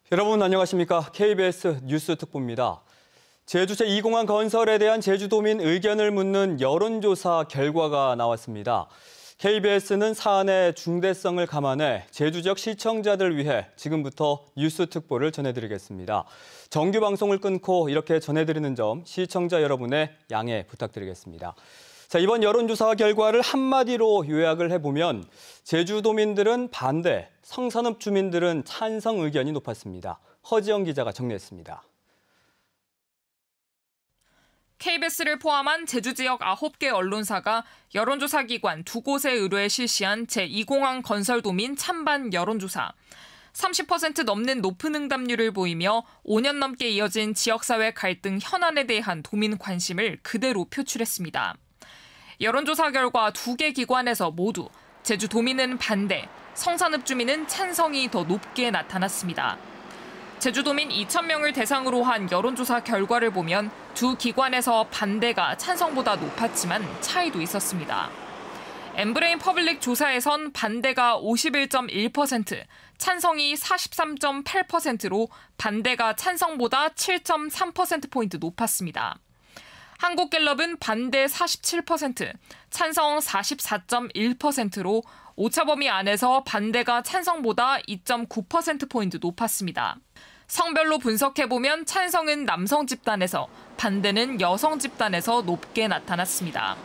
여러분 안녕하십니까? KBS 뉴스 특보입니다. 제주 제2공항 건설에 대한 제주도민 의견을 묻는 여론조사 결과가 나왔습니다. KBS는 사안의 중대성을 감안해 제주 지역 시청자들 위해 지금부터 뉴스 특보를 전해드리겠습니다. 정규 방송을 끊고 이렇게 전해드리는 점 시청자 여러분의 양해 부탁드리겠습니다. 자, 이번 여론조사 결과를 한마디로 요약을 해보면 제주도민들은 반대, 성산읍 주민들은 찬성 의견이 높았습니다. 허지영 기자가 정리했습니다. KBS를 포함한 제주 지역 9개 언론사가 여론조사 기관 2곳에 의뢰해 실시한 제2공항 건설도민 찬반 여론조사. 30% 넘는 높은 응답률을 보이며 5년 넘게 이어진 지역사회 갈등 현안에 대한 도민 관심을 그대로 표출했습니다. 여론조사 결과 2개 기관에서 모두 제주도민은 반대, 성산읍 주민은 찬성이 더 높게 나타났습니다. 제주도민 2,000명을 대상으로 한 여론조사 결과를 보면 두 기관에서 반대가 찬성보다 높았지만 차이도 있었습니다. 엠브레인 퍼블릭 조사에선 반대가 51.1%, 찬성이 43.8%로 반대가 찬성보다 7.3%포인트 높았습니다. 한국갤럽은 반대 47%, 찬성 44.1%로 오차범위 안에서 반대가 찬성보다 2.9%포인트 높았습니다. 성별로 분석해보면 찬성은 남성 집단에서, 반대는 여성 집단에서 높게 나타났습니다.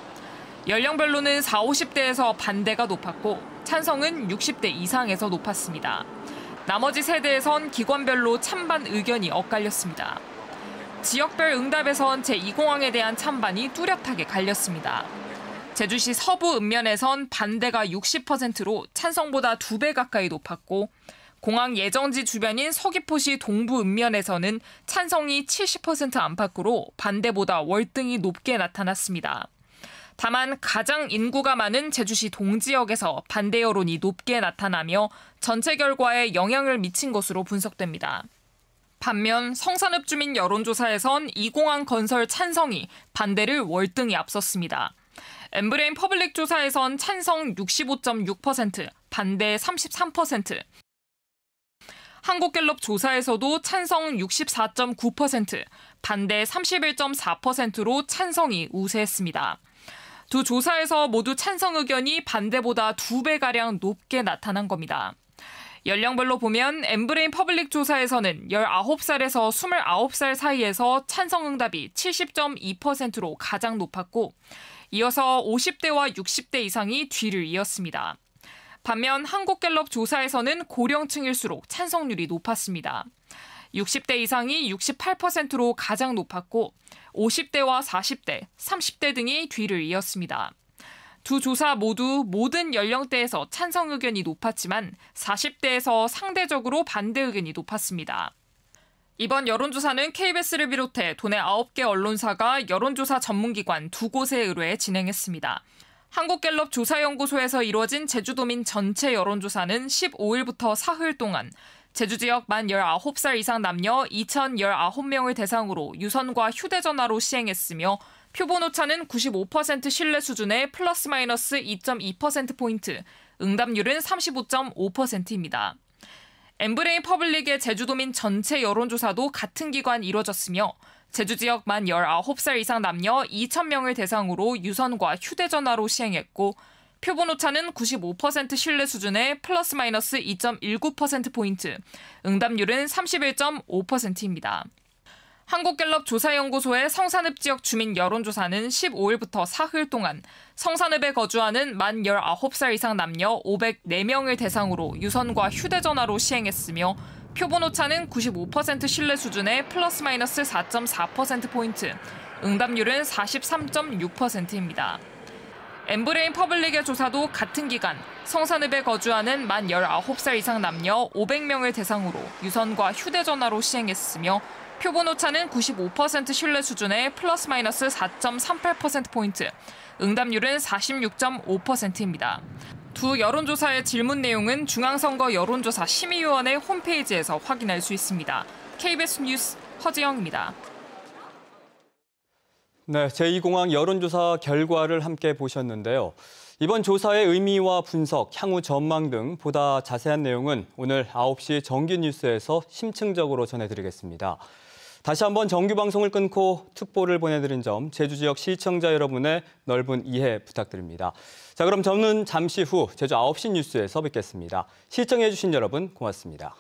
연령별로는 40, 50대에서 반대가 높았고 찬성은 60대 이상에서 높았습니다. 나머지 세대에선 기관별로 찬반 의견이 엇갈렸습니다. 지역별 응답에선 제2공항에 대한 찬반이 뚜렷하게 갈렸습니다. 제주시 서부 읍면에선 반대가 60%로 찬성보다 2배 가까이 높았고 공항 예정지 주변인 서귀포시 동부 읍면에서는 찬성이 70% 안팎으로 반대보다 월등히 높게 나타났습니다. 다만 가장 인구가 많은 제주시 동지역에서 반대 여론이 높게 나타나며 전체 결과에 영향을 미친 것으로 분석됩니다. 반면 성산읍 주민 여론조사에선 2공항 건설 찬성이 반대를 월등히 앞섰습니다. 엠브레인 퍼블릭 조사에선 찬성 65.6%, 반대 33%, 한국갤럽 조사에서도 찬성 64.9%, 반대 31.4%로 찬성이 우세했습니다. 두 조사에서 모두 찬성 의견이 반대보다 2배가량 높게 나타난 겁니다. 연령별로 보면 엠브레인 퍼블릭 조사에서는 19살에서 29살 사이에서 찬성 응답이 70.2%로 가장 높았고 이어서 50대와 60대 이상이 뒤를 이었습니다. 반면 한국갤럽 조사에서는 고령층일수록 찬성률이 높았습니다. 60대 이상이 68%로 가장 높았고 50대와 40대, 30대 등이 뒤를 이었습니다. 두 조사 모두 모든 연령대에서 찬성 의견이 높았지만 40대에서 상대적으로 반대 의견이 높았습니다. 이번 여론조사는 KBS를 비롯해 도내 9개 언론사가 여론조사 전문기관 2곳에 의뢰해 진행했습니다. 한국갤럽 조사연구소에서 이루어진 제주도민 전체 여론조사는 15일부터 사흘 동안 제주 지역 만 19살 이상 남녀 2,019명을 대상으로 유선과 휴대전화로 시행했으며 표본 오차는 95% 신뢰 수준의 플러스 마이너스 2.2%포인트, 응답률은 35.5%입니다. 엠브레인 퍼블릭의 제주도민 전체 여론조사도 같은 기관 이뤄졌으며 제주 지역 만 19살 이상 남녀 2,000명을 대상으로 유선과 휴대전화로 시행했고 표본 오차는 95% 신뢰 수준의 플러스 마이너스 2.19%포인트, 응답률은 31.5%입니다. 한국갤럽 조사연구소의 성산읍 지역 주민 여론조사는 15일부터 사흘 동안 성산읍에 거주하는 만 19살 이상 남녀 504명을 대상으로 유선과 휴대전화로 시행했으며 표본 오차는 95% 신뢰 수준의 플러스 마이너스 4.4%포인트, 응답률은 43.6%입니다. 엠브레인 퍼블릭의 조사도 같은 기간 성산읍에 거주하는 만 19살 이상 남녀 500명을 대상으로 유선과 휴대전화로 시행했으며 표본 오차는 95% 신뢰 수준의 플러스 마이너스 4.38%포인트, 응답률은 46.5%입니다. 두 여론조사의 질문 내용은 중앙선거 여론조사 심의위원회 홈페이지에서 확인할 수 있습니다. KBS 뉴스 허지영입니다. 네, 제2공항 여론조사 결과를 함께 보셨는데요. 이번 조사의 의미와 분석, 향후 전망 등 보다 자세한 내용은 오늘 9시 정규 뉴스에서 심층적으로 전해드리겠습니다. 다시 한번 정규 방송을 끊고 특보를 보내드린 점 제주 지역 시청자 여러분의 넓은 이해 부탁드립니다. 자, 그럼 저는 잠시 후 제주 9시 뉴스에서 뵙겠습니다. 시청해주신 여러분 고맙습니다.